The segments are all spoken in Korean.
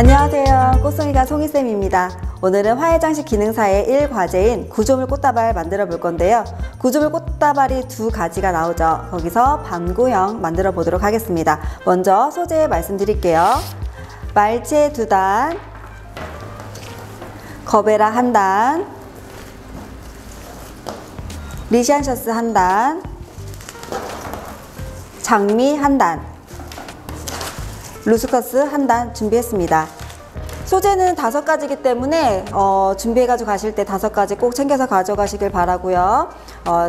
안녕하세요. 꽃송이가 송이쌤입니다. 오늘은 화해장식 기능사의 1과제인 구조물 꽃다발 만들어 볼 건데요. 구조물 꽃다발이 두 가지가 나오죠. 거기서 반구형 만들어 보도록 하겠습니다. 먼저 소재 말씀드릴게요. 말체 2단, 거베라 1단, 리시안셔스 1단, 장미 1단, 루스커스 1단 준비했습니다. 소재는 5가지이기 때문에 준비해가지고 가실 때 5가지 꼭 챙겨서 가져가시길 바라고요.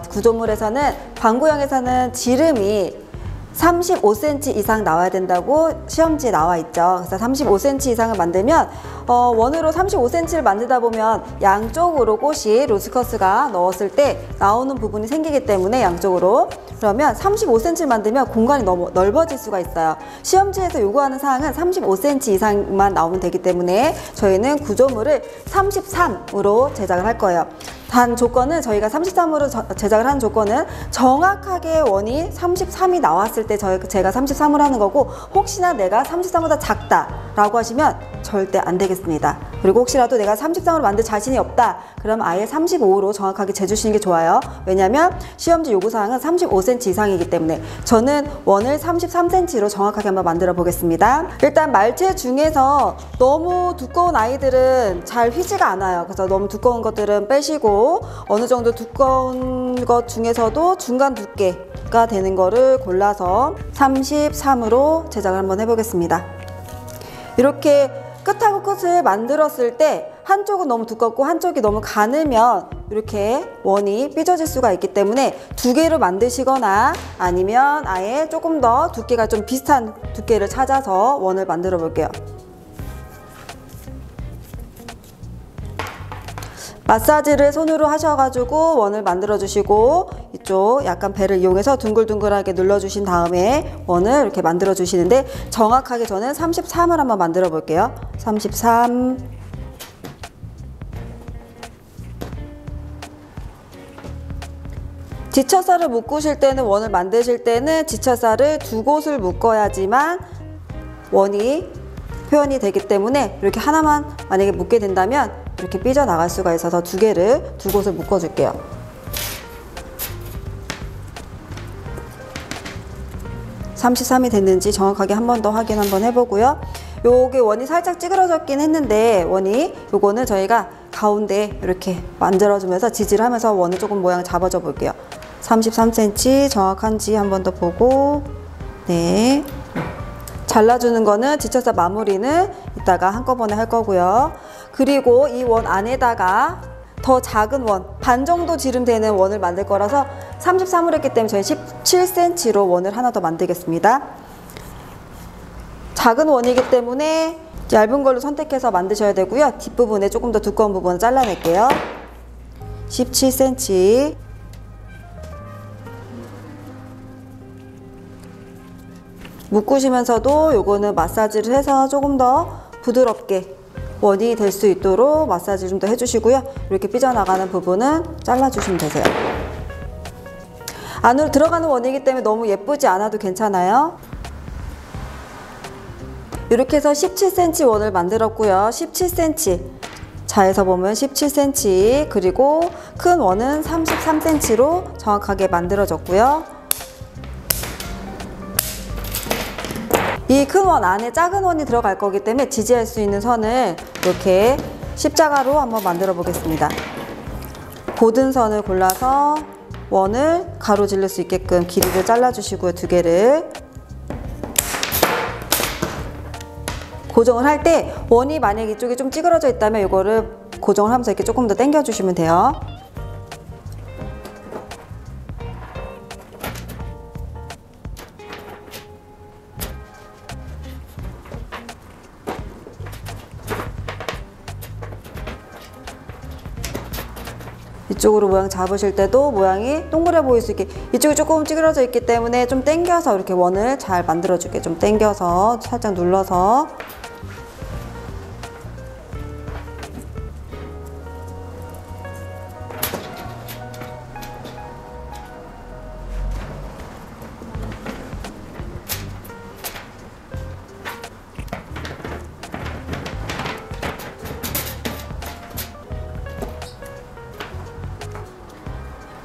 구조물에서는 반구형에서는 지름이 35cm 이상 나와야 된다고 시험지에 나와 있죠. 그래서 35cm 이상을 만들면 원으로 35cm를 만들다 보면 양쪽으로 꽃이 루스커스가 넣었을 때 나오는 부분이 생기기 때문에 양쪽으로, 그러면 35cm를 만들면 공간이 너무 넓어질 수가 있어요. 시험지에서 요구하는 사항은 35cm 이상만 나오면 되기 때문에 저희는 구조물을 33으로 제작을 할 거예요. 단 조건은, 저희가 33으로 제작을 하는 조건은 정확하게 원이 33이 나왔을 때 제가 33으로 하는 거고, 혹시나 내가 33보다 작다 라고 하시면 절대 안 되겠습니다. 그리고 혹시라도 내가 33으로 만들 자신이 없다 그럼 아예 35로 정확하게 재주시는 게 좋아요. 왜냐면 시험지 요구사항은 35cm 이상이기 때문에. 저는 원을 33cm로 정확하게 한번 만들어 보겠습니다. 일단 말체 중에서 너무 두꺼운 아이들은 잘 휘지가 않아요. 그래서 너무 두꺼운 것들은 빼시고 어느 정도 두꺼운 것 중에서도 중간 두께가 되는 거를 골라서 33으로 제작을 한번 해보겠습니다. 이렇게 끝하고 끝을 만들었을 때 한쪽은 너무 두껍고 한쪽이 너무 가늘면 이렇게 원이 삐져질 수가 있기 때문에 2개로 만드시거나 아니면 아예 조금 더 두께가 좀 비슷한 두께를 찾아서 원을 만들어 볼게요. 마사지를 손으로 하셔가지고 원을 만들어 주시고, 이쪽 약간 배를 이용해서 둥글둥글하게 눌러주신 다음에 원을 이렇게 만들어 주시는데, 정확하게 저는 33을 한번 만들어 볼게요. 33. 지처살을 묶으실 때는, 원을 만드실 때는 지처살을 2곳을 묶어야지만 원이 표현이 되기 때문에, 이렇게 하나만 만약에 묶게 된다면 이렇게 삐져나갈 수가 있어서 2개를 2곳을 묶어줄게요. (33이) 됐는지 정확하게 한 번 더 확인 한번 해보고요. 요게 원이 살짝 찌그러졌긴 했는데, 원이 요거는 저희가 가운데 이렇게 만들어주면서 지지를 하면서 원을 조금 모양 잡아줘 볼게요. 33cm 정확한지 한 번 더 보고, 네. 잘라주는 거는 지쳐서 마무리는 이따가 한꺼번에 할 거고요. 그리고 이 원 안에다가 더 작은 원, 반 정도 지름 되는 원을 만들 거라서 33으로 했기 때문에 저희 17cm로 원을 하나 더 만들겠습니다. 작은 원이기 때문에 얇은 걸로 선택해서 만드셔야 되고요. 뒷부분에 조금 더 두꺼운 부분을 잘라낼게요. 17cm. 묶으시면서도 요거는 마사지를 해서 조금 더 부드럽게 원이 될 수 있도록 마사지 좀 더 해주시고요. 이렇게 삐져나가는 부분은 잘라주시면 되세요. 안으로 들어가는 원이기 때문에 너무 예쁘지 않아도 괜찮아요. 이렇게 해서 17cm 원을 만들었고요. 17cm. 자에서 보면 17cm, 그리고 큰 원은 33cm로 정확하게 만들어졌고요. 이 큰 원 안에 작은 원이 들어갈 거기 때문에 지지할 수 있는 선을 이렇게 십자가로 한번 만들어 보겠습니다. 고든 선을 골라서 원을 가로질릴 수 있게끔 길이를 잘라 주시고요. 2개를 고정을 할 때 원이 만약에 이쪽이 좀 찌그러져 있다면 이거를 고정을 하면서 이렇게 조금 더 당겨 주시면 돼요. 이쪽으로 모양 잡으실 때도 모양이 동그래 보일 수 있게, 이쪽이 조금 찌그러져 있기 때문에 좀 당겨서 이렇게 원을 잘 만들어주게, 좀 당겨서 살짝 눌러서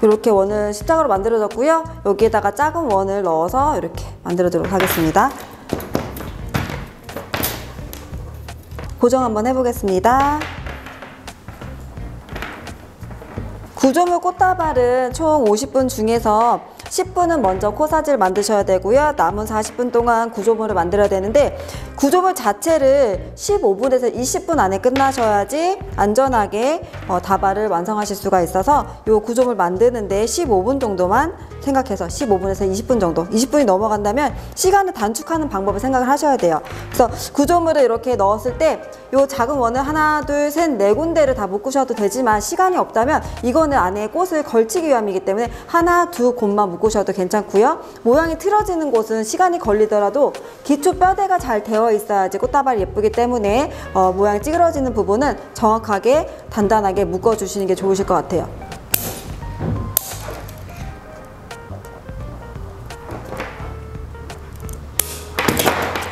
이렇게 원을 십자가로 만들어졌고요. 여기에다가 작은 원을 넣어서 이렇게 만들어주도록 하겠습니다. 고정 한번 해보겠습니다. 구조물 꽃다발은 총 50분 중에서 10분은 먼저 코사지를 만드셔야 되고요. 남은 40분 동안 구조물을 만들어야 되는데, 구조물 자체를 15분에서 20분 안에 끝나셔야지 안전하게 다발을 완성하실 수가 있어서 이 구조물 만드는데 15분 정도만 생각해서 15분에서 20분 정도, 20분이 넘어간다면 시간을 단축하는 방법을 생각을 하셔야 돼요. 그래서 구조물을 이렇게 넣었을 때 이 작은 원을 하나, 둘, 셋, 네 군데를 다 묶으셔도 되지만, 시간이 없다면 이거는 안에 꽃을 걸치기 위함이기 때문에 하나, 두 곳만 묶으셔도 괜찮고요. 모양이 틀어지는 곳은 시간이 걸리더라도 기초 뼈대가 잘 되어 있어야지 꽃다발이 예쁘기 때문에 모양이 찌그러지는 부분은 정확하게 단단하게 묶어주시는 게 좋으실 것 같아요.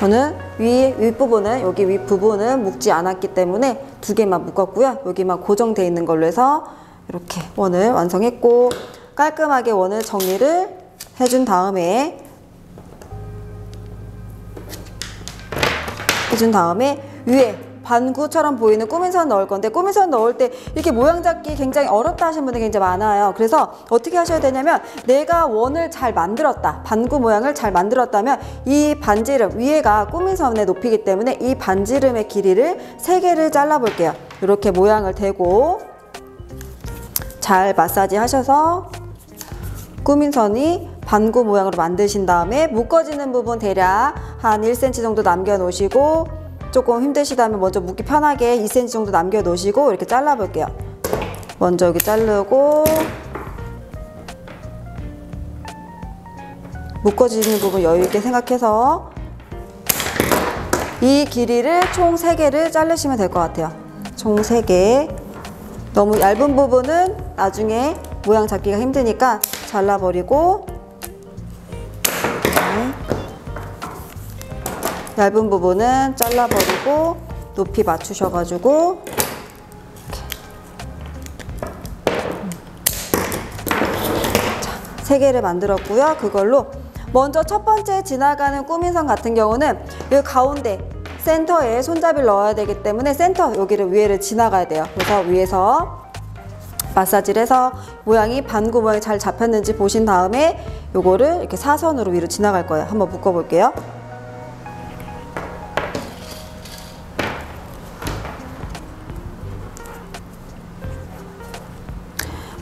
저는 윗부분은, 여기 윗부분은 묶지 않았기 때문에 두 개만 묶었고요. 여기만 고정되어 있는 걸로 해서 이렇게 원을 완성했고, 깔끔하게 원을 정리를 해준 다음에 위에 반구처럼 보이는 꾸민선 넣을 건데, 꾸민선 넣을 때 이렇게 모양 잡기 굉장히 어렵다 하시는 분들이 굉장히 많아요. 그래서 어떻게 하셔야 되냐면, 내가 원을 잘 만들었다, 반구 모양을 잘 만들었다면 이 반지름, 위에가 꾸민선의 높이기 때문에 이 반지름의 길이를 3개를 잘라 볼게요. 이렇게 모양을 대고 잘 마사지 하셔서 꾸민선이 반구 모양으로 만드신 다음에, 묶어지는 부분 대략 한 1cm 정도 남겨 놓으시고, 조금 힘드시다면 먼저 묶기 편하게 2cm 정도 남겨 놓으시고 이렇게 잘라 볼게요. 먼저 여기 자르고, 묶어지는 부분 여유 있게 생각해서 이 길이를 총 3개를 자르시면 될 것 같아요. 총 3개. 너무 얇은 부분은 나중에 모양 잡기가 힘드니까 잘라버리고, 얇은 부분은 잘라버리고 높이 맞추셔가지고 자, 3개를 만들었고요. 그걸로 먼저 첫 번째 지나가는 꾸민선 같은 경우는 이 가운데 센터에 손잡이를 넣어야 되기 때문에 센터 여기를 위에를 지나가야 돼요. 그래서 위에서 마사지를 해서 모양이 반구 모양이 잘 잡혔는지 보신 다음에 요거를 이렇게 사선으로 위로 지나갈 거예요. 한번 묶어 볼게요.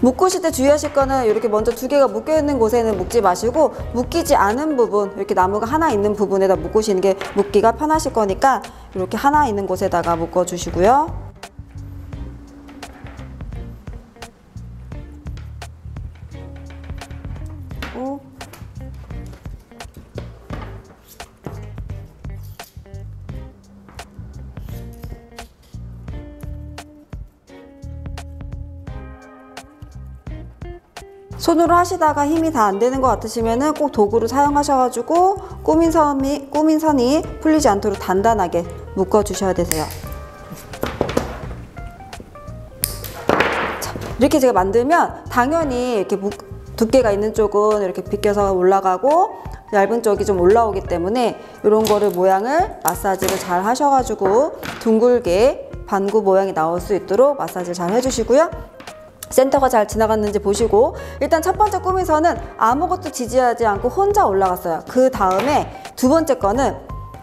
묶으실 때 주의하실 거는, 이렇게 먼저 2개가 묶여 있는 곳에는 묶지 마시고 묶이지 않은 부분, 이렇게 나무가 하나 있는 부분에다 묶으시는 게 묶기가 편하실 거니까 이렇게 하나 있는 곳에다가 묶어 주시고요. 손으로 하시다가 힘이 다 안 되는 것 같으시면은 꼭 도구를 사용하셔가지고 꾸민선이 풀리지 않도록 단단하게 묶어 주셔야 되세요. 자, 이렇게 제가 만들면 당연히 이렇게 두께가 있는 쪽은 이렇게 비껴서 올라가고 얇은 쪽이 좀 올라오기 때문에 이런 거를 모양을 마사지를 잘 하셔가지고 둥글게 반구 모양이 나올 수 있도록 마사지를 잘 해주시고요. 센터가 잘 지나갔는지 보시고, 일단 첫 번째 꾸민선은 아무것도 지지하지 않고 혼자 올라갔어요. 그 다음에 두 번째 거는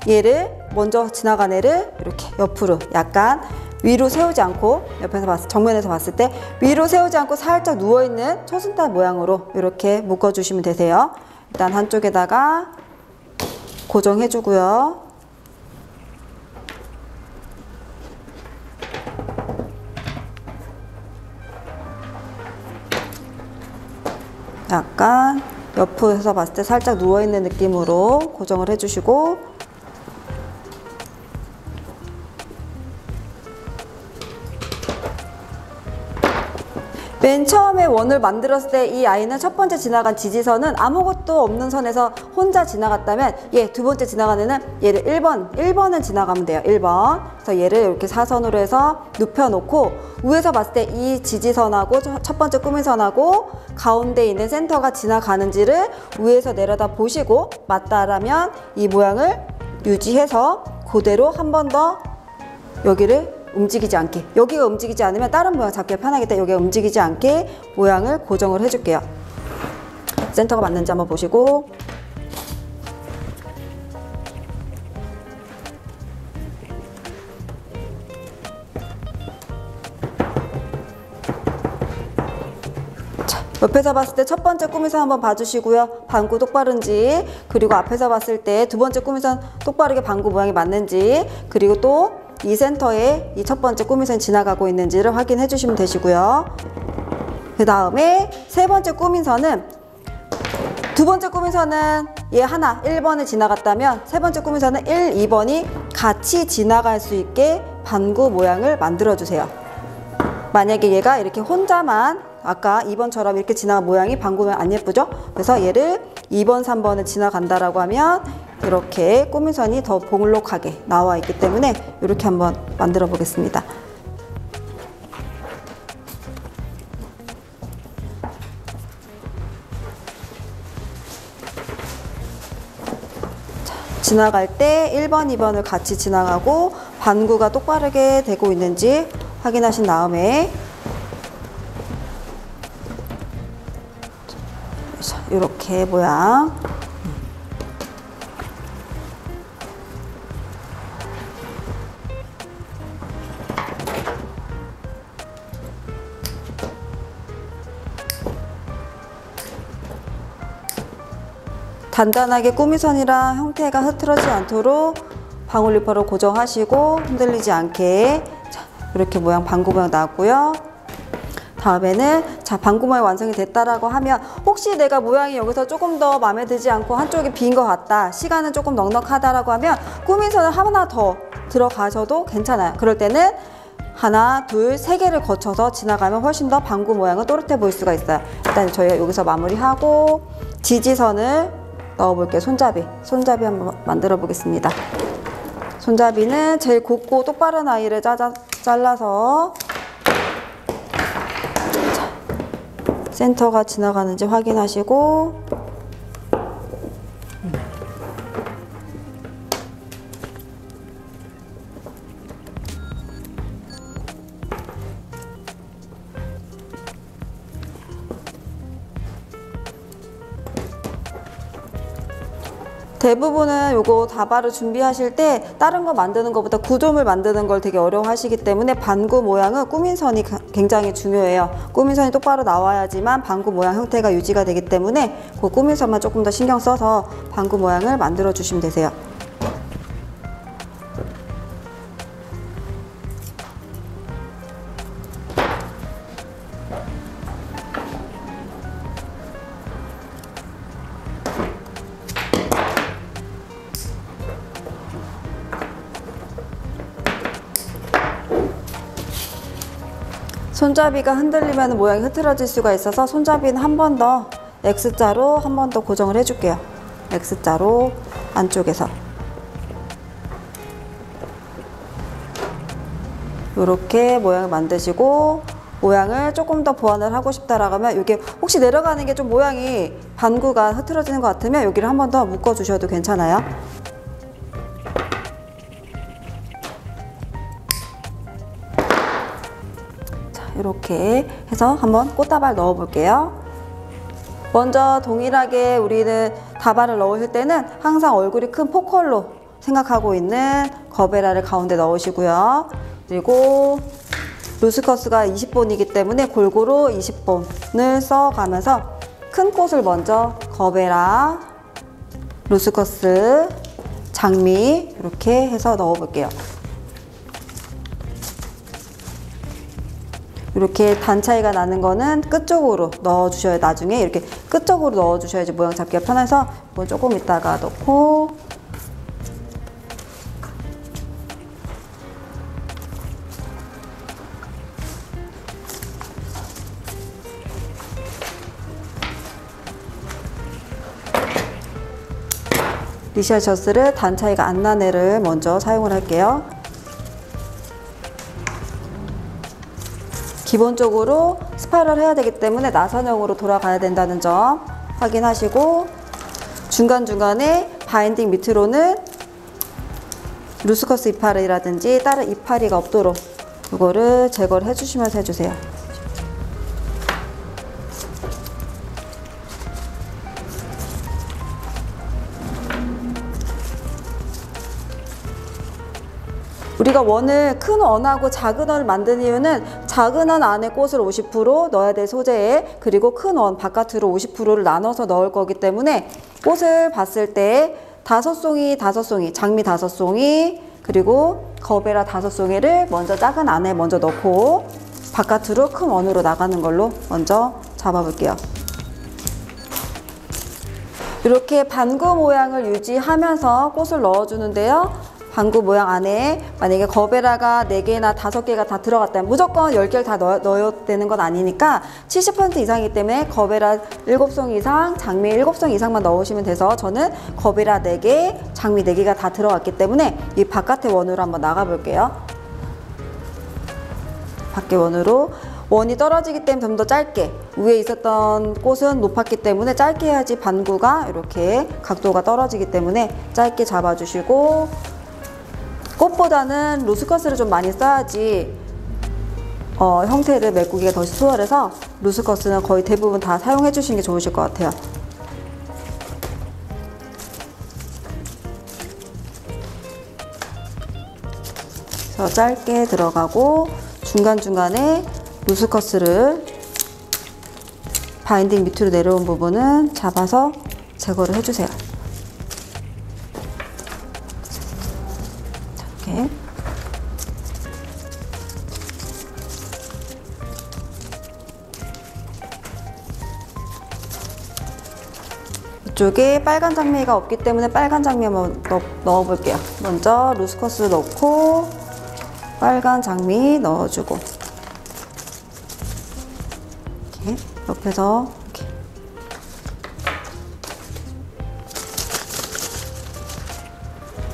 얘를 먼저 지나간 애를 이렇게 옆으로 약간 위로 세우지 않고, 정면에서 봤을 때 위로 세우지 않고 살짝 누워있는 초승달 모양으로 이렇게 묶어주시면 되세요. 일단 한쪽에다가 고정해주고요. 약간 옆에서 봤을 때 살짝 누워있는 느낌으로 고정을 해주시고, 맨 처음에 원을 만들었을 때 이 아이는 첫 번째 지나간 지지선은 아무것도 없는 선에서 혼자 지나갔다면 얘 두 번째 지나간 애는 얘를 1번은 지나가면 돼요. 1번. 그래서 얘를 이렇게 사선으로 해서 눕혀놓고 위에서 봤을 때 이 지지선하고 첫 번째 꾸민선하고 가운데 있는 센터가 지나가는지를 위에서 내려다 보시고 맞다라면 이 모양을 유지해서 그대로 한 번 더 여기를 움직이지 않게, 여기가 움직이지 않으면 다른 모양 잡기가 편하기 때문에 여기가 움직이지 않게 모양을 고정을 해줄게요. 센터가 맞는지 한번 보시고, 자, 옆에서 봤을 때 첫 번째 꾸미선 한번 봐주시고요. 방구 똑바른지, 그리고 앞에서 봤을 때 두 번째 꾸미선 똑바르게 방구 모양이 맞는지, 그리고 또 이 센터에 이 첫 번째 꾸미선이 지나가고 있는지를 확인해 주시면 되시고요. 그 다음에 세 번째 꾸민선은, 두 번째 꾸민선은 얘 하나 1번을 지나갔다면 세 번째 꾸민선은 1, 2번이 같이 지나갈 수 있게 반구 모양을 만들어 주세요. 만약에 얘가 이렇게 혼자만 아까 2번처럼 이렇게 지나간 모양이 반구 모양 안 예쁘죠? 그래서 얘를 2번, 3번을 지나간다라고 하면 이렇게 꾸민선이 더 볼록하게 나와 있기 때문에 이렇게 한번 만들어 보겠습니다. 자, 지나갈 때 1번, 2번을 같이 지나가고 반구가 똑바르게 되고 있는지 확인하신 다음에 이렇게 모양 단단하게 꾸미선이랑 형태가 흐트러지지 않도록 방울리퍼를 고정하시고 흔들리지 않게. 자, 이렇게 모양 방구 모양 나왔고요. 다음에는 자, 방구 모양 완성이 됐다라고 하면 혹시 내가 모양이 여기서 조금 더 마음에 들지 않고 한쪽이 빈 것 같다, 시간은 조금 넉넉하다라고 하면 꾸민선을 하나 더 들어가셔도 괜찮아요. 그럴 때는 하나, 둘, 세 개를 거쳐서 지나가면 훨씬 더 방구 모양은 또렷해 보일 수가 있어요. 일단 저희가 여기서 마무리하고 지지선을 넣어볼게요. 손잡이 한번 만들어 보겠습니다. 손잡이는 제일 곱고 똑바른 아이를 잘라서 센터가 지나가는지 확인하시고, 대부분은 요거 다발을 준비하실 때 다른 거 만드는 것보다 구조물 만드는 걸 되게 어려워하시기 때문에 반구 모양은 꾸민선이 굉장히 중요해요. 꾸민선이 똑바로 나와야지만 반구 모양 형태가 유지가 되기 때문에 그 꾸민선만 조금 더 신경 써서 반구 모양을 만들어 주시면 되세요. 손잡이가 흔들리면 모양이 흐트러질 수가 있어서 손잡이는 한 번 더 X자로 한 번 더 고정을 해줄게요. X자로 안쪽에서 이렇게 모양을 만드시고, 모양을 조금 더 보완을 하고 싶다라고 하면 이게 혹시 내려가는 게 좀 모양이 반구가 흐트러지는 것 같으면 여기를 한 번 더 묶어 주셔도 괜찮아요. 이렇게 해서 한번 꽃다발 넣어 볼게요. 먼저 동일하게 우리는 다발을 넣으실 때는 항상 얼굴이 큰 포컬로 생각하고 있는 거베라를 가운데 넣으시고요. 그리고 루스커스가 20본이기 때문에 골고루 20본을 써가면서 큰 꽃을 먼저 거베라, 루스커스, 장미 이렇게 해서 넣어 볼게요. 이렇게 단 차이가 나는 거는 끝쪽으로 넣어주셔야, 나중에 이렇게 끝쪽으로 넣어주셔야지 모양 잡기가 편해서 이건 조금 이따가 넣고, 리시안 셔츠를 단 차이가 안 나는 애를 먼저 사용을 할게요. 기본적으로 스파이럴 해야 되기 때문에 나선형으로 돌아가야 된다는 점 확인하시고, 중간중간에 바인딩 밑으로는 루스커스 이파리라든지 다른 이파리가 없도록 이거를 제거를 해주시면서 해주세요. 우리가 원을 큰 원하고 작은 원을 만든 이유는 작은 원 안에 꽃을 50% 넣어야 될 소재에, 그리고 큰 원 바깥으로 50%를 나눠서 넣을 거기 때문에 꽃을 봤을 때 5송이, 장미 5송이, 그리고 거베라 5송이를 먼저 작은 안에 먼저 넣고 바깥으로 큰 원으로 나가는 걸로 먼저 잡아 볼게요. 이렇게 반구 모양을 유지하면서 꽃을 넣어 주는데요. 반구 모양 안에 만약에 거베라가 4개나 5개가 다 들어갔다면, 무조건 10개를 다 넣어야 되는 건 아니니까 70% 이상이기 때문에 거베라 7송 이상, 장미 7송 이상만 넣으시면 돼서, 저는 거베라 4개, 장미 4개가 다 들어갔기 때문에 이 바깥의 원으로 한번 나가 볼게요. 밖에 원으로. 원이 떨어지기 때문에 좀 더 짧게, 위에 있었던 꽃은 높았기 때문에 짧게 해야지 반구가 이렇게 각도가 떨어지기 때문에 짧게 잡아주시고, 꽃보다는 루스커스를 좀 많이 써야지 형태를 메꾸기가 더 수월해서 루스커스는 거의 대부분 다 사용해 주시는 게 좋으실 것 같아요. 그래서 짧게 들어가고, 중간중간에 루스커스를 바인딩 밑으로 내려온 부분은 잡아서 제거를 해주세요. 이렇게. 이쪽에 빨간 장미가 없기 때문에 빨간 장미 한번 넣어볼게요. 먼저 루스커스 넣고 빨간 장미 넣어주고, 이렇게 옆에서 이렇게.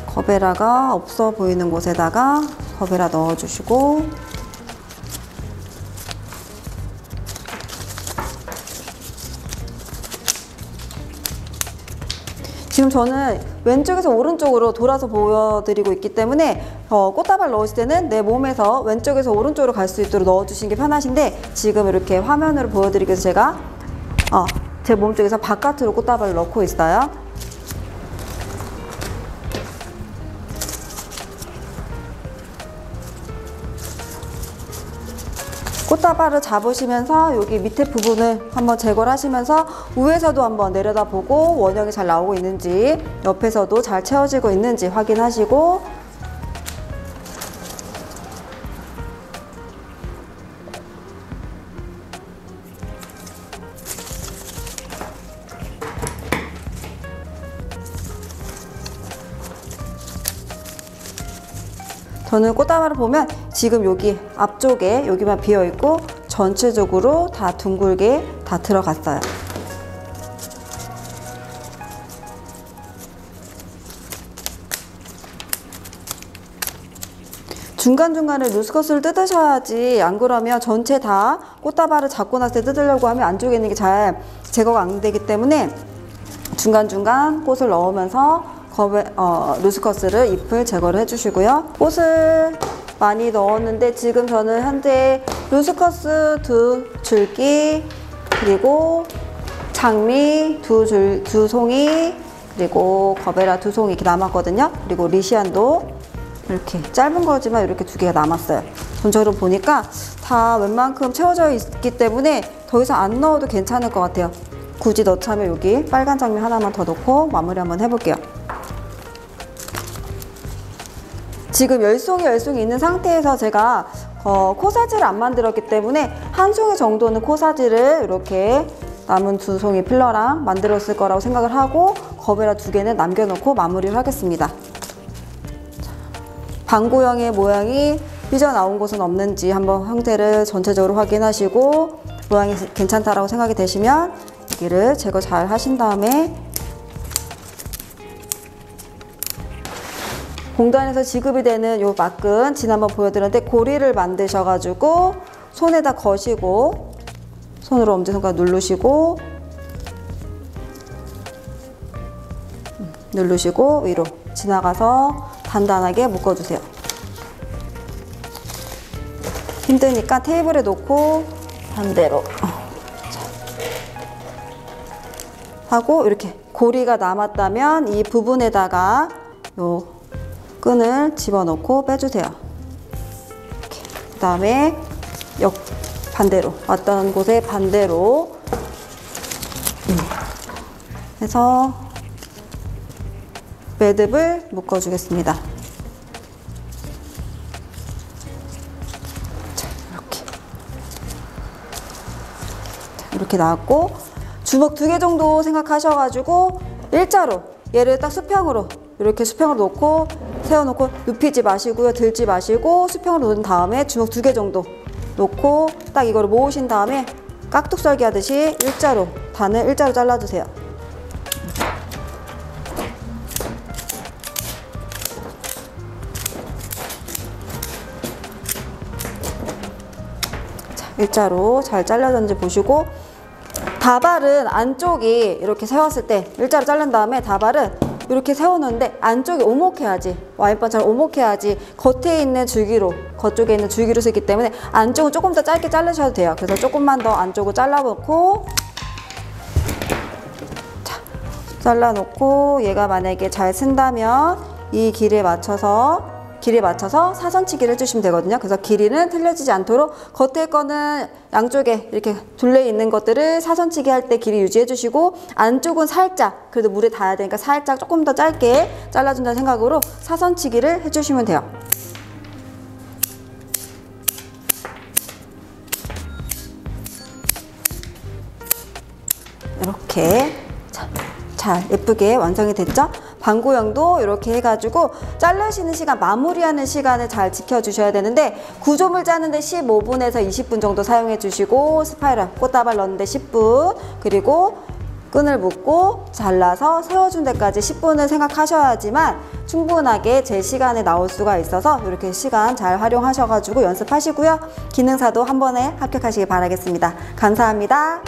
거베라가 없어 보이는 곳에다가 거베라 넣어주시고, 지금 저는 왼쪽에서 오른쪽으로 돌아서 보여드리고 있기 때문에 꽃다발 넣으실 때는 내 몸에서 왼쪽에서 오른쪽으로 갈 수 있도록 넣어주시는 게 편하신데, 지금 이렇게 화면으로 보여드리기 위해서 제가 제 몸쪽에서 바깥으로 꽃다발을 넣고 있어요. 꽃다발을 잡으시면서 여기 밑에 부분을 한번 제거를 하시면서 위에서도 한번 내려다보고 원형이 잘 나오고 있는지, 옆에서도 잘 채워지고 있는지 확인하시고, 저는 꽃다발을 보면 지금 여기 앞쪽에 여기만 비어있고 전체적으로 다 둥글게 다 들어갔어요. 중간중간에 루스커스를 뜯으셔야지, 안 그러면 전체 다 꽃다발을 잡고 났을 때 뜯으려고 하면 안쪽에 있는 게 잘 제거가 안 되기 때문에 중간중간 꽃을 넣으면서 루스커스를 잎을 제거를 해주시고요. 꽃을 많이 넣었는데 지금 저는 현재 루스커스 2줄기, 그리고 장미 2송이, 그리고 거베라 2송이 이렇게 남았거든요. 그리고 리시안도 이렇게 짧은 거지만 이렇게 2개가 남았어요. 전적으로 보니까 다 웬만큼 채워져 있기 때문에 더 이상 안 넣어도 괜찮을 것 같아요. 굳이 넣자면 여기 빨간 장미 하나만 더 넣고 마무리 한번 해볼게요. 지금 10송이 있는 상태에서 제가 코사지를 안 만들었기 때문에 한 송이 정도는 코사지를 이렇게 남은 2송이 필러랑 만들었을 거라고 생각을 하고, 거베라 2개는 남겨놓고 마무리를 하겠습니다. 방구형의 모양이 삐져나온 곳은 없는지 한번 형태를 전체적으로 확인하시고, 모양이 괜찮다라고 생각이 되시면 여기를 제거 잘 하신 다음에 공단에서 지급이 되는 요 막근 지난번 보여드렸는데 고리를 만드셔가지고 손에다 거시고 손으로 엄지손가락 누르시고 위로 지나가서 단단하게 묶어주세요. 힘드니까 테이블에 놓고 반대로 하고 이렇게 고리가 남았다면 이 부분에다가 요 끈을 집어넣고 빼주세요. 그 다음에 반대로 왔던 곳에 반대로 해서 매듭을 묶어주겠습니다. 자, 이렇게 나왔고 주먹 2개 정도 생각하셔가지고 일자로 얘를 딱 수평으로 이렇게 수평으로 놓고 세워놓고 눕히지 마시고요. 들지 마시고 수평으로 놓은 다음에 주먹 2개 정도 놓고 딱 이거를 모으신 다음에 깍둑썰기 하듯이 일자로 단을 일자로 잘라주세요. 자, 일자로 잘 잘라졌는지 보시고 다발은 안쪽이 이렇게 세웠을 때 일자로 자른 다음에 다발은 이렇게 세워놓는데 안쪽이 오목해야지 와인바처럼 오목해야지 겉에 있는 줄기로 겉쪽에 있는 줄기로 쓰기 때문에 안쪽은 조금 더 짧게 자르셔도 돼요. 그래서 조금만 더 안쪽을 잘라놓고 자, 잘라놓고 얘가 만약에 잘 쓴다면 이 길이에 맞춰서 사선치기를 해주시면 되거든요. 그래서 길이는 틀려지지 않도록 겉에 거는 양쪽에 이렇게 둘레 있는 것들을 사선치기 할 때 길이 유지해 주시고 안쪽은 살짝 그래도 물에 닿아야 되니까 살짝 조금 더 짧게 잘라준다는 생각으로 사선치기를 해주시면 돼요. 이렇게 잘 예쁘게 완성이 됐죠? 방구형도 이렇게 해가지고 자르시는 시간, 마무리하는 시간을 잘 지켜주셔야 되는데 구조물 짜는데 15분에서 20분 정도 사용해 주시고 스파이럴, 꽃다발 넣는데 10분 그리고 끈을 묶고 잘라서 세워준 데까지 10분을 생각하셔야지만 충분하게 제 시간에 나올 수가 있어서 이렇게 시간 잘 활용하셔가지고 연습하시고요. 기능사도 한 번에 합격하시길 바라겠습니다. 감사합니다.